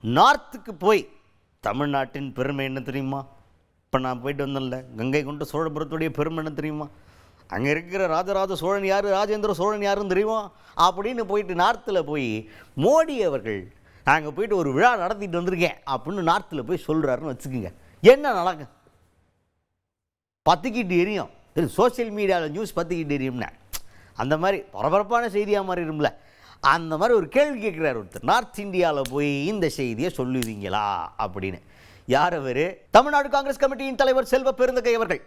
நார்த்துக்கு போய் தமிழ்நாட்டின் பெருமை என்ன தெரியுமா? இப்போ நான் போயிட்டு வந்தேன்ல, கங்கை கொண்ட சோழபுரத்துடைய பெருமை என்ன தெரியுமா? அங்கே இருக்கிற ராஜராஜ சோழன் யார், ராஜேந்திர சோழன் யாருன்னு தெரியுமா அப்படின்னு போயிட்டு நார்த்தில் போய் மோடி அவர்கள் நாங்கள் போயிட்டு ஒரு விழா நடத்திட்டு வந்திருக்கேன் அப்படின்னு நார்த்தில் போய் சொல்கிறாருன்னு வச்சுக்கோங்க. என்ன நடக்கும்? பத்துக்கிட்டு எரியும். சோசியல் மீடியாவில் நியூஸ் பத்துக்கிட்டு எரியும்னா அந்த மாதிரி பரபரப்பான செய்தியாக மாறிடும்ல. அந்த மாதிரி ஒரு கேள்வி கேட்குறாரு ஒருத்தர், நார்த் இந்தியாவில் போய் இந்த செய்தியை சொல்லுவீங்களா அப்படின்னு. யார் அவர்? தமிழ்நாடு காங்கிரஸ் கமிட்டியின் தலைவர் செல்வ பெருந்தகை அவர்கள்.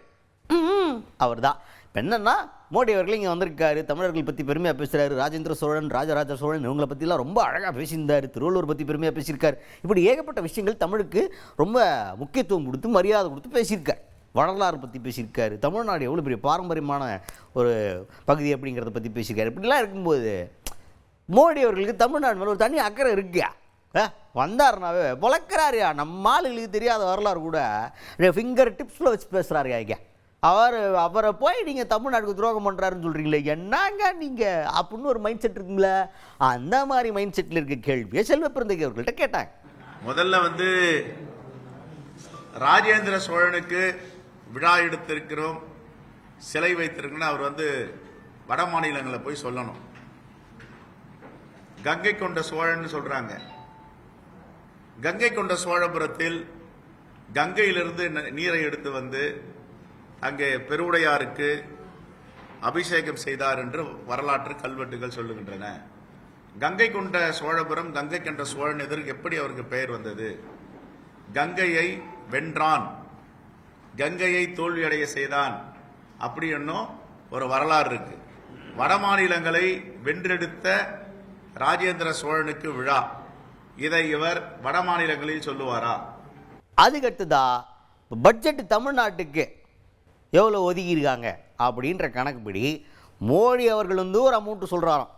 அவர் தான். இப்போ என்னென்னா, மோடி அவர்கள் இங்கே வந்திருக்காரு, தமிழர்கள் பற்றி பெருமையாக பேசுகிறாரு, ராஜேந்திர சோழன், ராஜராஜ சோழன் இவங்களை பற்றிலாம் ரொம்ப அழகாக பேசியிருந்தார், திருவள்ளூர் பற்றி பெருமையாக பேசியிருக்கார். இப்படி ஏகப்பட்ட விஷயங்கள் தமிழுக்கு ரொம்ப முக்கியத்துவம் கொடுத்து மரியாதை கொடுத்து பேசியிருக்கார். வரலாறு பற்றி பேசியிருக்காரு, தமிழ்நாடு எவ்வளோ பெரிய பாரம்பரியமான ஒரு பகுதி அப்படிங்கிறத பற்றி பேசியிருக்காரு. இப்படிலாம் இருக்கும்போது மோடி அவர்களுக்கு தமிழ்நாடு மேலே ஒரு தனி அக்கறை இருக்குயா. வந்தாருனாவே பொழக்கிறாருயா. நம்ம ஆளுகளுக்கு தெரியாத வரலாறு கூட ஃபிங்கர் டிப்ஸில் வச்சு பேசுகிறாருயா. ஐயா அவரை போய் நீங்கள் தமிழ்நாட்டுக்கு துரோகம் பண்ணுறாருன்னு சொல்கிறீங்களே, என்னங்க நீங்கள் அப்படின்னு ஒரு மைண்ட் செட் இருக்குங்களே. அந்த மாதிரி மைண்ட் செட்டில் இருக்க கேள்வியை செல்வ பெருந்தகை அவர்கள்ட்ட கேட்டாங்க. முதல்ல ராஜேந்திர சோழனுக்கு விழா எடுத்திருக்கிறோம், சிலை வைத்திருக்கணும். அவர் வட மாநிலங்களில் போய் சொல்லணும். கங்கை கொண்ட சோழன் சொல்றாங்க. கங்கை கொண்ட சோழபுரத்தில் கங்கையிலிருந்து நீரை எடுத்து அங்கே பெருவுடையாருக்கு அபிஷேகம் செய்தார் என்று வரலாற்று கல்வெட்டுகள் சொல்லுகின்றன. கங்கை கொண்ட சோழபுரம், கங்கை கொண்ட சோழன் எதற்கு எப்படி அவருக்கு பெயர் வந்தது? கங்கையை வென்றான், கங்கையை தோல்வியடைய செய்தான், அப்படி என்னும் ஒரு வரலாறு இருக்கு. வட மாநிலங்களை வென்றெடுத்த ராஜேந்திர சோழனுக்கு விழா, இதை இவர் வட மாநிலங்களில் சொல்லுவாரா? அதுக்கடுத்துதா பட்ஜெட் தமிழ்நாட்டுக்கு எவ்வளோ ஒதுக்கியிருக்காங்க அப்படின்ற கணக்குப்படி மோடி அவர்கள் ஒரு அமௌண்ட் சொல்கிறாராம்,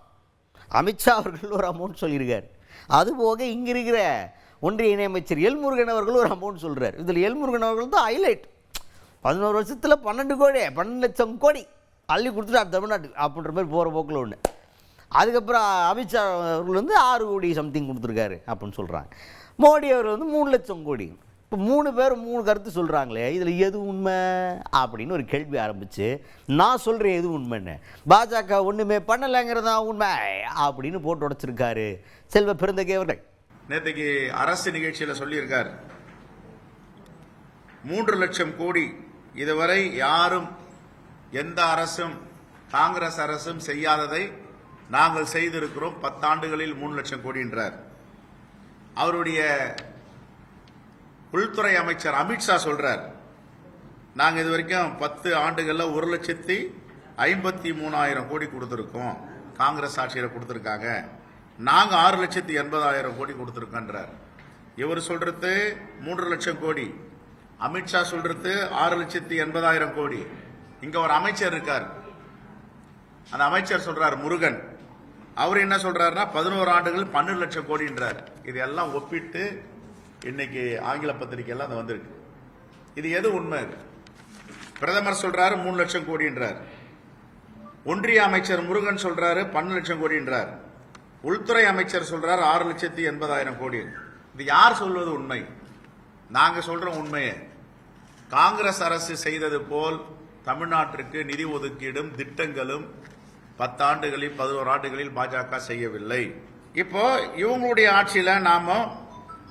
அமித்ஷா அவர்கள் ஒரு அமௌண்ட் சொல்லியிருக்கார். அதுபோக இங்கே இருக்கிற ஒன்றிய இணையமைச்சர் எல்முருகன் அவர்கள் ஒரு அமௌண்ட் சொல்கிறார். இதில் எல்முருகன் அவர்கள் தான் ஹைலைட். 11 வருஷத்தில் 12 லட்சம் கோடி அள்ளி கொடுத்துட்டார் தமிழ்நாட்டுக்கு அப்படின்ற மாதிரி போகிற போக்கில் ஒன்று. அதுக்கப்புறம் அமித்ஷா அவர்கள் 6 கோடி சம்திங் கொடுத்துருக்காரு அப்படின்னு சொல்கிறாங்க. மோடி அவர் 3 லட்சம் கோடி. இப்போ 3 பேர் 3 கருத்து சொல்கிறாங்களே, இதில் எது உண்மை அப்படின்னு ஒரு கேள்வி ஆரம்பித்து, நான் சொல்கிறேன் எது உண்மைன்னு. பாஜக ஒன்றுமே பண்ணலைங்கிறதா உண்மை அப்படின்னு போட்டு உடைச்சிருக்காரு செல்வ பெருந்தகை அவர்கள். நேற்றுக்கு அரசு நிகழ்ச்சியில் சொல்லியிருக்கார், 3 லட்சம் கோடி இதுவரை யாரும் எந்த அரசும் காங்கிரஸ் அரசும் செய்யாததை நாங்கள் செய்திருக்கிறோம், 10 ஆண்டுகளில் 3 லட்சம் கோடி என்றார். அவருடைய உள்துறை அமைச்சர் அமித்ஷா சொல்றார், நாங்கள் இது வரைக்கும் 10 ஆண்டுகள்ல 1,53,000 கோடி கொடுத்திருக்கோம், காங்கிரஸ் ஆட்சியில் கொடுத்திருக்காங்க, நாங்க 6,80,000 கோடி கொடுத்திருக்கோன்றார். இவர் சொல்றது 3 லட்சம் கோடி, அமித்ஷா சொல்றது 6,80,000 கோடி. இங்க ஒரு அமைச்சர் இருக்கார், அந்த அமைச்சர் சொல்றார் முருகன், அவர் என்ன சொல்றாருன்னா 11 ஆண்டுகள் 12 லட்சம் கோடின்றார். இதெல்லாம் ஒப்பிட்டு இன்னைக்கு ஆங்கில பத்திரிகை எல்லாம் வந்திருக்கு. இது எது உண்மை? பிரதமர் சொல்றாரு 3 லட்சம் கோடின்றார், ஒன்றிய அமைச்சர் முருகன் சொல்றாரு 12 லட்சம் கோடின்றார், உள்துறை அமைச்சர் சொல்றாரு 6,80,000 கோடி. இது யார் சொல்வது உண்மை? நாங்க சொல்றோம் உண்மையை. காங்கிரஸ் அரசு செய்தது போல் தமிழ்நாட்டிற்கு நிதி ஒதுக்கீடும் திட்டங்களும் 10 ஆண்டுகளில் 11 ஆண்டுகளில் பாஜக செய்யவில்லை. இப்போ இவங்களுடைய ஆட்சியில நாம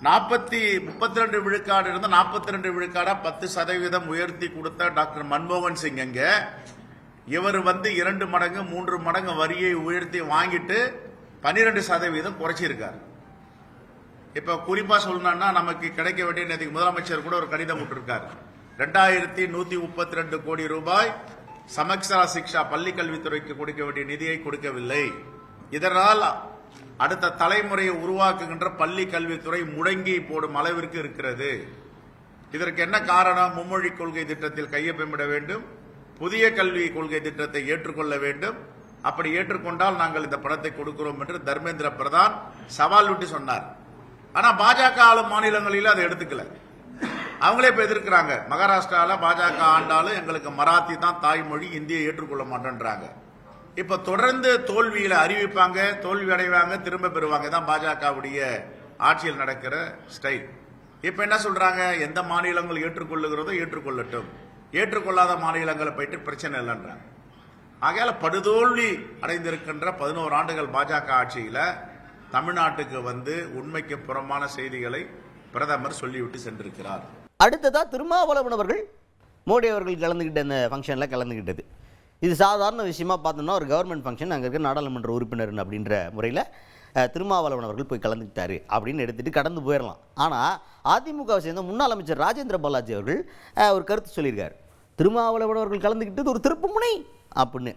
32 விழுக்காடு இருந்து 42 விழுக்காடா 10% உயர்த்தி கொடுத்த டாக்டர் மன்மோகன் சிங் எங்க, இவர் 2 மடங்கு 3 மடங்கு வரியை உயர்த்தி வாங்கிட்டு 12% குறைச்சிருக்காரு. இப்ப குறிப்பா சொல்லணும்னா நமக்கு கிடைக்க வேண்டிய நேற்றுக்கு முதலமைச்சர் கூட ஒரு கடிதம் விட்டுருக்காரு, 2132 கோடி ரூபாய் சமக்ஷரா சிக்ஷா பள்ளி கல்வித்துறைக்கு கொடுக்க வேண்டிய நிதியை கொடுக்கவில்லை. இதனால் அடுத்த தலைமுறையை உருவாக்குகின்ற பள்ளி கல்வித்துறை முடங்கி போடும் அளவிற்கு இருக்கிறது. இதற்கு என்ன காரணம்? மும்மொழி கொள்கை திட்டத்தில் கையொப்பமிட வேண்டும், புதிய கல்வி கொள்கை திட்டத்தை ஏற்றுக்கொள்ள வேண்டும், அப்படி ஏற்றுக்கொண்டால் நாங்கள் இந்த பணத்தை கொடுக்கிறோம் என்று தர்மேந்திர பிரதான் சவால் விட்டு சொன்னார். ஆனா பாஜக ஆளும் மாநிலங்களில் அதை எடுத்துக்கல, அவங்களே இப்ப எதிர்க்கிறாங்க. மகாராஷ்டிரால பாஜக ஆண்டாலும் எங்களுக்கு மராத்தி தான் தாய்மொழி, இந்தியை ஏற்றுக்கொள்ள மாட்டேன்றாங்க. இப்ப தொடர்ந்து தோல்வியில அறிவிப்பாங்க, தோல்வி அடைவாங்க, திரும்ப பெறுவாங்க தான் பாஜகவுடைய ஆட்சியில் நடக்கிற ஸ்டைல். இப்ப என்ன சொல்றாங்க, எந்த மாநிலங்கள் ஏற்றுக்கொள்ளுகிறதோ ஏற்றுக்கொள்ளட்டும், ஏற்றுக்கொள்ளாத மாநிலங்களை போயிட்டு பிரச்சனை இல்லைன்றாங்க. ஆகையால படுதோல்வி அடைந்திருக்கின்ற 11 ஆண்டுகள் பாஜக ஆட்சியில தமிழ்நாட்டுக்கு வந்து உண்மைக்கு புறம்பான செய்திகளை பிரதமர் சொல்லிவிட்டு சென்றிருக்கிறார். அடுத்ததா திருமாவளவன் அவர்கள் மோடி அவர்கள் கலந்துக்கிட்ட அந்த ஃபங்க்ஷனில் கலந்துக்கிட்டது. இது சாதாரண விஷயமா பார்த்தோம்னா ஒரு கவர்மெண்ட் ஃபங்க்ஷன், அங்கே இருக்க நாடாளுமன்ற உறுப்பினர் அப்படின்ற முறையில் திருமாவளவன் அவர்கள் போய் கலந்துக்கிட்டாரு அப்படின்னு எடுத்துகிட்டு கடந்து போயிடலாம். ஆனால் அதிமுகவை சேர்ந்த முன்னாள் அமைச்சர் ராஜேந்திர பாலாஜி அவர்கள் ஒரு கருத்து சொல்லியிருக்கார். திருமாவளவன் அவர்கள் கலந்துக்கிட்டது ஒரு திருப்பு முனை அப்படின்னு.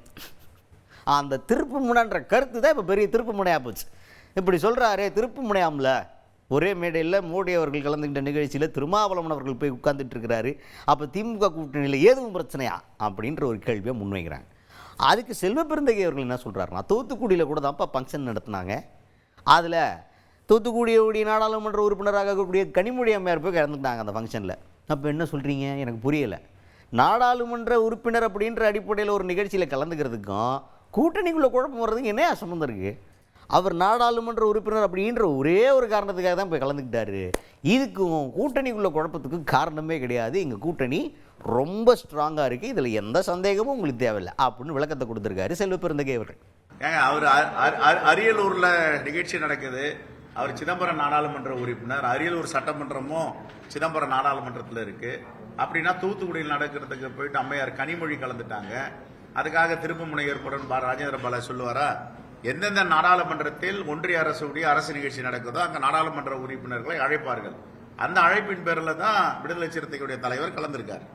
அந்த திருப்பு முனைன்ற கருத்து தான் இப்போ பெரிய திருப்பு முனையாக போச்சு. இப்படி சொல்கிறாரே, திருப்பு முனையாமல ஒரே மேடையில் மோடி அவர்கள் கலந்துக்கிட்ட நிகழ்ச்சியில் திருமாவளவன் அவர்கள் போய் உட்கார்ந்துட்டு இருக்கிறாரு. அப்போ திமுக கூட்டணியில் ஏதும் பிரச்சனையா அப்படின்ற ஒரு கேள்வியை முன்வைக்கிறாங்க. அதுக்கு செல்வ பெருந்தகை அவர்கள் என்ன சொல்கிறாருன்னா, தூத்துக்குடியில் கூட தான்ப்பா ஃபங்க்ஷன் நடத்தினாங்க, அதில் தூத்துக்குடியுடைய நாடாளுமன்ற உறுப்பினராக இருக்கக்கூடிய கனிமொழி அம்மையார் போய் கலந்துக்கிட்டாங்க அந்த ஃபங்க்ஷனில். அப்போ என்ன சொல்கிறீங்க, எனக்கு புரியலை. நாடாளுமன்ற உறுப்பினர் அப்படின்ற அடிப்படையில் ஒரு நிகழ்ச்சியில் கலந்துக்கிறதுக்கும் கூட்டணிக்குள்ளே குழப்பம் வர்றதுக்கு என்ன சம்மந்தம் இருக்குது? அவர் நாடாளுமன்ற உறுப்பினர் அப்படின்ற ஒரே ஒரு காரணத்துக்காக தான் போய் கலந்துக்கிட்டாரு. இதுக்கும் கூட்டணிக்குள்ள குழப்பத்துக்கும் காரணமே கிடையாது. எங்கள் கூட்டணி ரொம்ப ஸ்ட்ராங்காக இருக்குது, இதில் எந்த சந்தேகமும் உங்களுக்கு தேவையில்லை அப்படின்னு விளக்கத்தை கொடுத்துருக்காரு செல்வ பெருந்தகை அவர்கள். அவர் அரியலூர்ல நிகழ்ச்சி நடக்குது, அவர் சிதம்பரம் நாடாளுமன்ற உறுப்பினர், அரியலூர் சட்டமன்றமும் சிதம்பரம் நாடாளுமன்றத்தில் இருக்கு. அப்படின்னா தூத்துக்குடியில் நடக்கிறதுக்கு போயிட்டு அம்மையார் கனிமொழி கலந்துட்டாங்க, அதுக்காக திருப்பு முனை ஏற்படும் ராஜேந்திர பாலாஜி சொல்லுவாரா? எந்தெந்த நாடாளுமன்றத்தில் ஒன்றிய அரசுடைய அரசு நிகழ்ச்சி நடக்குதோ அங்க நாடாளுமன்ற உறுப்பினர்களை அழைப்பார்கள். அந்த அழைப்பின் பேரில் தான் விடுதலை சிறுத்தைகளுடைய தலைவர் கலந்திருக்கார்.